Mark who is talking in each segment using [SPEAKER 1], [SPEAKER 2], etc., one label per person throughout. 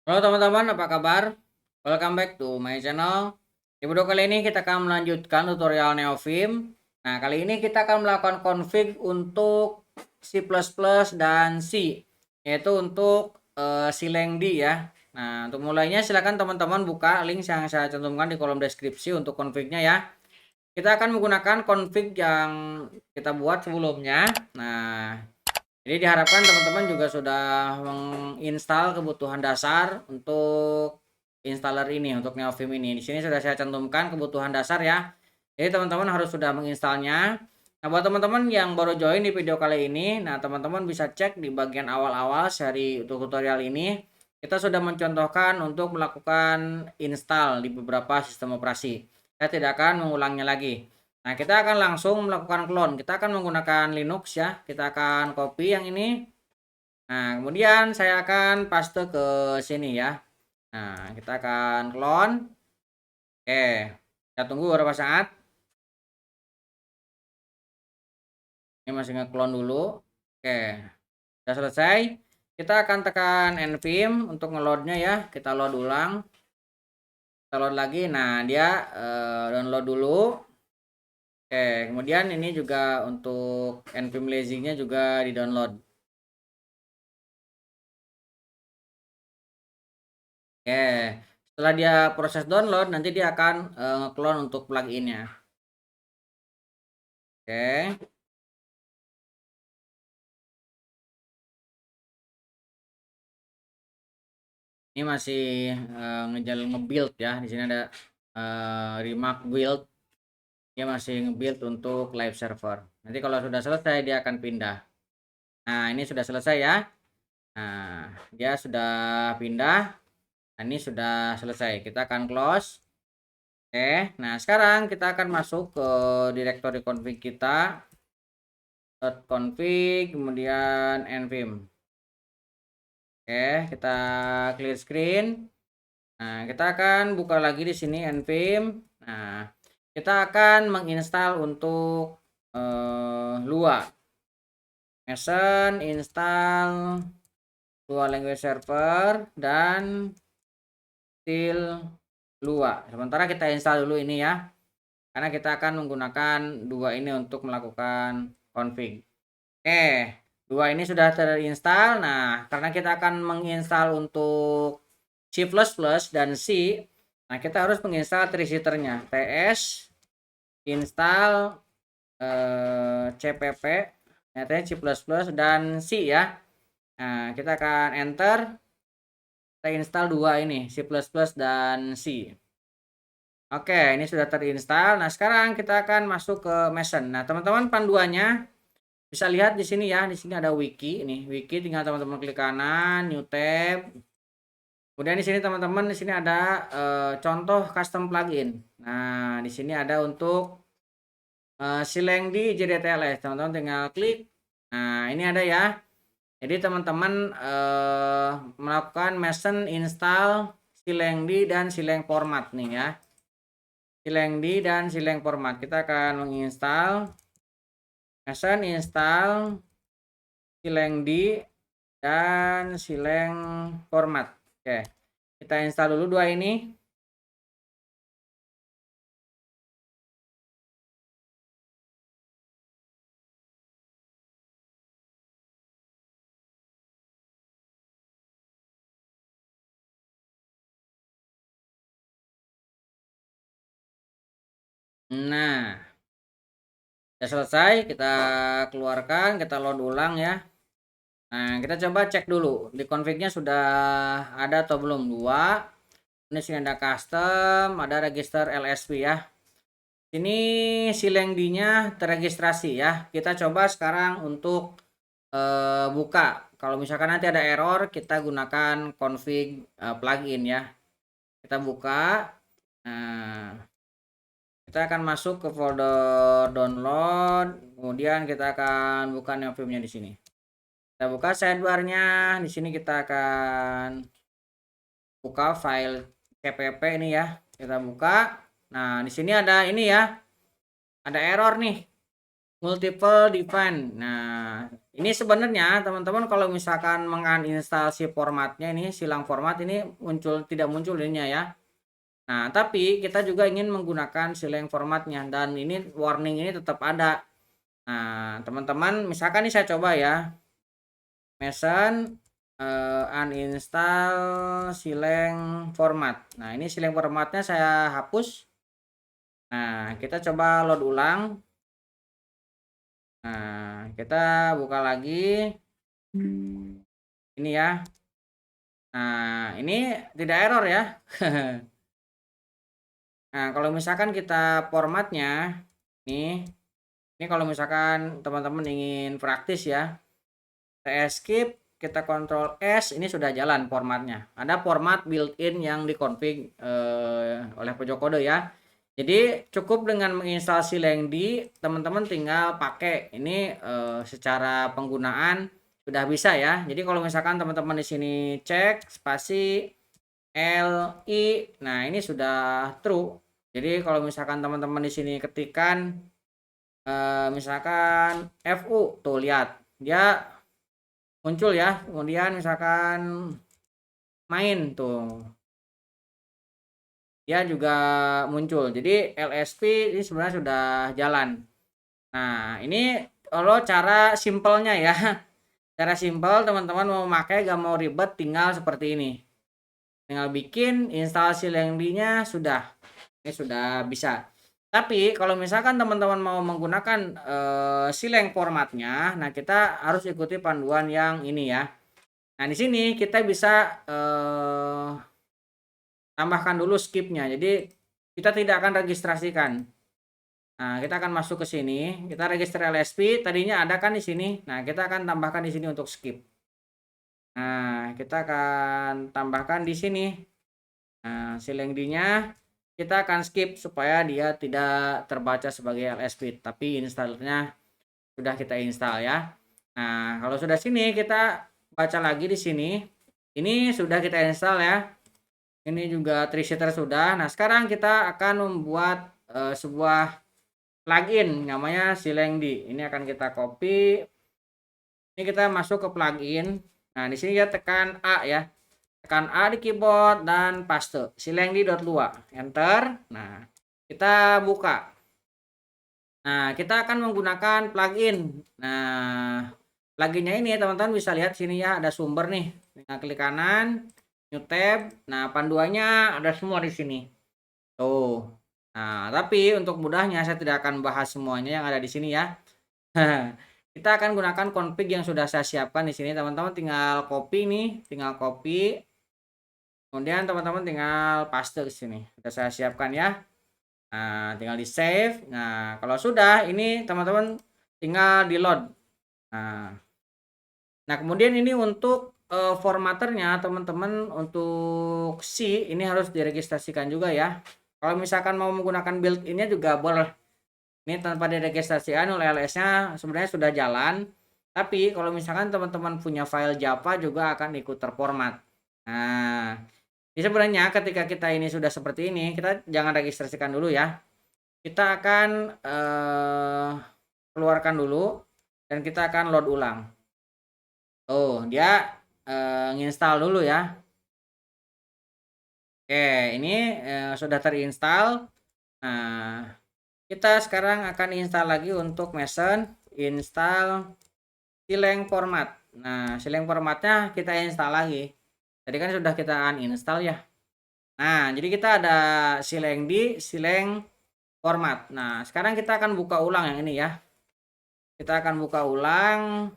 [SPEAKER 1] Halo teman-teman, apa kabar? Welcome back to my channel. Di video kali ini kita akan melanjutkan tutorial Neovim. Nah, kali ini kita akan melakukan config untuk C++ dan C, yaitu untuk Sileng D ya. Nah, untuk mulainya silakan teman-teman buka link yang saya cantumkan di kolom deskripsi untuk config-nya ya. Kita akan menggunakan config yang kita buat sebelumnya. Nah, jadi diharapkan teman-teman juga sudah menginstal kebutuhan dasar untuk installer ini, untuk Neovim ini. Di sini sudah saya cantumkan kebutuhan dasar ya. Jadi teman-teman harus sudah menginstalnya. Nah, buat teman-teman yang baru join di video kali ini, nah teman-teman bisa cek di bagian awal-awal seri untuk tutorial ini. Kita sudah mencontohkan untuk melakukan install di beberapa sistem operasi. Saya tidak akan mengulangnya lagi. Nah, kita akan langsung melakukan clone. Kita akan menggunakan Linux ya. Kita akan copy yang ini. Nah, kemudian saya akan paste ke sini ya. Nah, kita akan clone. Oke. Kita tunggu beberapa saat. Ini masih nge-clone dulu. Oke. Sudah selesai. Kita akan tekan nvim untuk ngeloadnya ya. Kita load ulang. Kita load lagi. Nah, dia download dulu. Oke, kemudian ini juga untuk nvim lazy-nya juga di-download. Oke, setelah dia proses download, nanti dia akan nge-clone untuk pluginnya. Oke, ini masih ngejalan nge-build ya. Di sini ada remark build. Dia masih nge-build untuk live server. Nanti kalau sudah selesai dia akan pindah. Nah, ini sudah selesai ya. Nah, dia sudah pindah. Nah, ini sudah selesai. Kita akan close. Oke, nah sekarang kita akan masuk ke directory config kita. .config, kemudian nvim. Oke, kita clear screen. Nah, kita akan buka lagi di sini nvim. Nah, kita akan menginstal untuk Lua. Mason install Lua language server dan till Lua. Sementara kita install dulu ini ya. Karena kita akan menggunakan dua ini untuk melakukan config. Oke, dua ini sudah terinstall. Nah, karena kita akan menginstal untuk C++ dan C, nah kita harus menginstal tree-shitternya. ts install cpp, nyatanya C++ dan C ya. Nah, kita akan enter. Kita install dua ini, C++ dan C. Oke, ini sudah terinstall. Nah, sekarang kita akan masuk ke Mason. Nah, teman-teman panduannya bisa lihat di sini ya. Di sini ada wiki nih. Wiki tinggal teman-teman klik kanan, new tab. Kemudian di sini teman-teman di sini ada contoh custom plugin. Nah, di sini ada untuk Sileng di JDTLS. Teman-teman tinggal klik. Nah, ini ada ya. Jadi teman-teman melakukan Mason install Sileng di dan Sileng format nih ya. Sileng di dan Sileng format. Kita akan menginstal Mason install Sileng di dan Sileng format. Oke, kita install dulu dua ini. Nah, sudah selesai. Kita keluarkan, kita load ulang ya. Nah, kita coba cek dulu di config-nya sudah ada atau belum. Dua. Ini sini ada custom, ada register LSP ya. Ini Sileng D-nya terregistrasi ya. Kita coba sekarang untuk buka. Kalau misalkan nanti ada error, kita gunakan config plugin ya. Kita buka. Nah, kita akan masuk ke folder download, kemudian kita akan buka Neovim-nya di sini. Kita buka sidebar-nya. Di sini kita akan buka file cpp ini ya. Kita buka. Nah, di sini ada ini ya. Ada error nih. multiple define. Nah, ini sebenarnya teman-teman kalau misalkan menginstal si formatnya ini, silang format ini tidak muncul ininya ya. Nah, tapi kita juga ingin menggunakan silang formatnya dan ini warning ini tetap ada. Nah, teman-teman misalkan ini saya coba ya. Mention uninstall silang format. Nah, ini silang formatnya saya hapus. Nah, kita coba load ulang. Nah, kita buka lagi. Ini ya. Nah, ini tidak error ya. Nah, kalau misalkan kita formatnya, ini kalau misalkan teman-teman ingin praktis ya, saya skip, kita Ctrl S, ini sudah jalan formatnya. Ada format built-in yang dikonfig oleh pojok kode ya. Jadi cukup dengan menginstal Silengdi, teman-teman tinggal pakai ini secara penggunaan sudah bisa ya. Jadi kalau misalkan teman-teman di sini cek spasi LI, nah ini sudah true. Jadi kalau misalkan teman-teman di sini ketikan misalkan FU, tuh lihat dia muncul ya. Kemudian misalkan main tuh, dia juga muncul. Jadi LSP ini sebenarnya sudah jalan. Nah, ini kalau cara simpelnya ya. Cara simpel teman-teman mau pakai gak mau ribet tinggal seperti ini. Tinggal bikin instalasi Silengdi-nya sudah. Ini sudah bisa. Tapi kalau misalkan teman-teman mau menggunakan Sileng formatnya, nah kita harus ikuti panduan yang ini ya. Nah, di sini kita bisa tambahkan dulu skipnya. Jadi kita tidak akan registrasikan. Nah, kita akan masuk ke sini, kita register LSP, tadinya ada kan di sini. Nah, kita akan tambahkan di sini untuk skip. Nah, kita akan tambahkan di sini. Nah, Silengdi-nya kita akan skip supaya dia tidak terbaca sebagai LSP, tapi installernya sudah kita install ya. Nah, kalau sudah sini kita baca lagi di sini. Ini sudah kita install ya. Ini juga Treesetter sudah. Nah, sekarang kita akan membuat sebuah plugin namanya Silengdi. Ini akan kita copy. Ini kita masuk ke plugin. Nah, di sini kita tekan A ya. Tekan A di keyboard dan paste. Silengdi.lua. Enter. Nah, kita buka. Nah, kita akan menggunakan plugin. Nah, pluginnya ini teman-teman bisa lihat sini ya, ada sumber nih. Tinggal klik kanan, new tab. Nah, panduannya ada semua di sini. Tuh. Nah, tapi untuk mudahnya saya tidak akan bahas semuanya yang ada di sini ya. Kita akan gunakan config yang sudah saya siapkan di sini. Teman-teman tinggal copy nih, tinggal copy. Kemudian teman-teman tinggal paste ke sini. Sudah saya siapkan ya. Nah, tinggal di save. Nah, kalau sudah ini teman-teman tinggal di load. Nah, kemudian ini untuk formatternya teman-teman untuk C ini harus diregistrasikan juga ya. Kalau misalkan mau menggunakan built-innya juga boleh. Ini tanpa diregistrasikan oleh LS-nya sebenarnya sudah jalan. Tapi kalau misalkan teman-teman punya file Java juga akan ikut terformat. Nah, ini sebenarnya ketika kita ini sudah seperti ini, kita jangan registrasikan dulu ya. Kita akan keluarkan dulu dan kita akan load ulang. Oh, dia nginstal dulu ya. Oke, ini sudah terinstall. Nah, kita sekarang akan install lagi untuk Mason, install Sileng format. Nah, Sileng formatnya kita install lagi. Tadi kan sudah kita uninstall ya. Nah, jadi kita ada Sileng format. Nah, sekarang kita akan buka ulang yang ini ya. Kita akan buka ulang.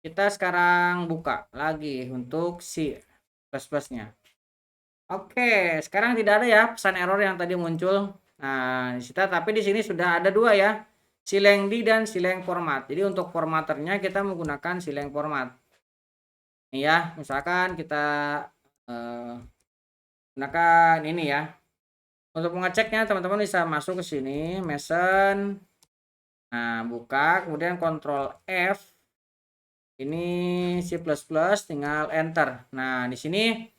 [SPEAKER 1] Kita sekarang buka lagi untuk si plus-plusnya. Oke, sekarang tidak ada ya pesan error yang tadi muncul. Nah, tapi di sini sudah ada dua ya. Silengdi dan Sileng format. Jadi untuk formatternya kita menggunakan Sileng format. Ini ya, misalkan kita gunakan ini ya. Untuk mengeceknya teman-teman bisa masuk ke sini, Mason. Nah, buka, kemudian Ctrl F. Ini C++, tinggal enter. Nah, di sini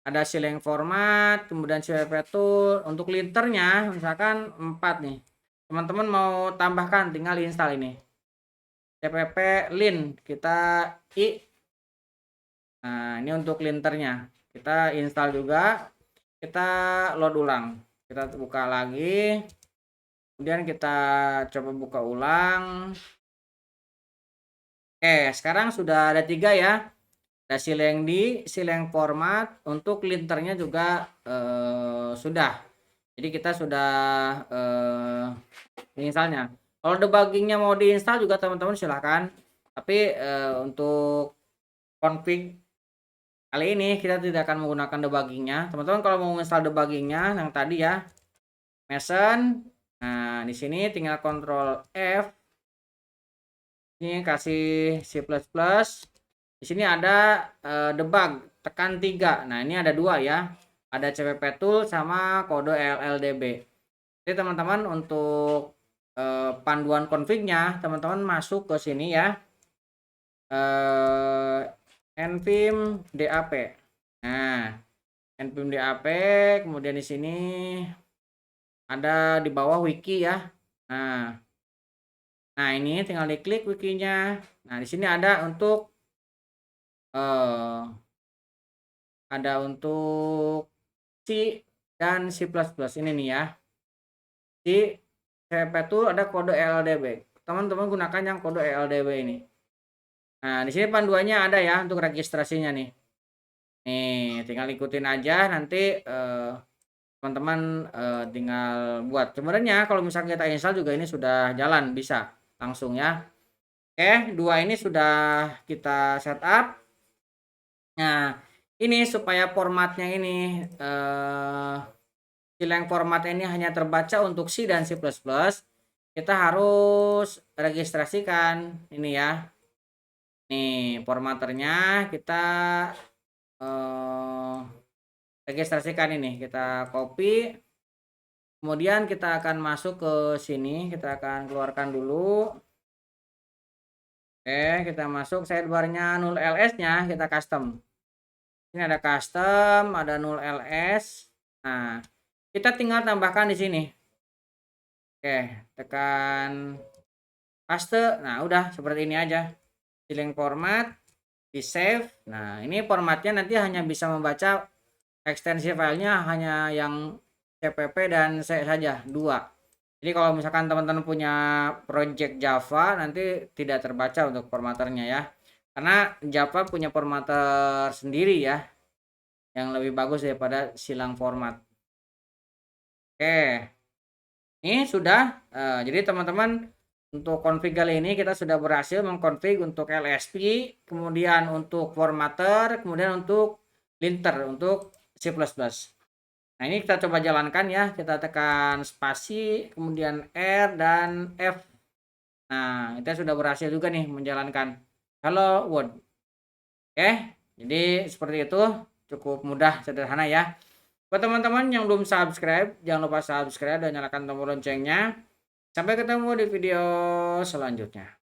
[SPEAKER 1] ada Sileng format, kemudian CWP tool. Untuk linternya misalkan 4 nih. teman-teman mau tambahkan tinggal install ini. CPP lint kita nah ini untuk linternya kita install juga, kita load ulang, kita buka lagi, kemudian kita coba buka ulang. Oke, sekarang sudah ada 3 ya, ada sileng di, sileng format, untuk linternya juga sudah, jadi kita sudah installnya. Kalau debuggingnya mau diinstal juga teman-teman silahkan, tapi untuk config kali ini kita tidak akan menggunakan debuggingnya. Teman-teman kalau mau install debuggingnya yang tadi ya, Mason. Nah, di sini tinggal Ctrl F. Ini kasih C++. Di sini ada debug, tekan 3. Nah, ini ada 2 ya. Ada CPP tool sama kode LLDB. Jadi teman-teman untuk panduan config-nya, teman-teman masuk ke sini ya. nvim DAP. Nah, nvim DAP, kemudian di sini ada di bawah wiki ya. Nah ini tinggal diklik wikinya. Nah di sini ada untuk C dan C++ ini nih ya. Di CP tool ada kode LLDB. Teman-teman gunakan yang kode LLDB ini. Nah di sini panduannya ada ya untuk registrasinya nih. Nih tinggal ikutin aja, nanti teman-teman tinggal buat. Sebenarnya kalau misalnya kita install juga ini sudah jalan, bisa langsung ya. Oke, 2 ini sudah kita setup. Nah ini supaya formatnya ini sileng format ini hanya terbaca untuk C dan C++, kita harus registrasikan ini ya. Nih formaternya kita registrasikan ini, kita copy, kemudian kita akan masuk ke sini, kita akan keluarkan dulu. Oke, kita masuk sidebarnya null ls nya kita custom. Ini ada custom, ada null ls. Nah kita tinggal tambahkan di sini. Oke, tekan paste. Nah udah seperti ini aja, sileng format, di save. Nah ini formatnya nanti hanya bisa membaca ekstensi filenya hanya yang CPP dan C saja, 2. Jadi kalau misalkan teman-teman punya project Java nanti tidak terbaca untuk formaternya ya, karena Java punya formater sendiri ya yang lebih bagus daripada silang format. Oke, ini sudah jadi teman-teman untuk config kali ini kita sudah berhasil mengkonfig untuk LSP, kemudian untuk formatter, kemudian untuk linter untuk C++. Nah ini kita coba jalankan ya, kita tekan spasi, kemudian R dan F. Nah kita sudah berhasil juga nih menjalankan Hello World. Oke, jadi seperti itu, cukup mudah, sederhana ya. Buat teman-teman yang belum subscribe, jangan lupa subscribe dan nyalakan tombol loncengnya. Sampai ketemu di video selanjutnya.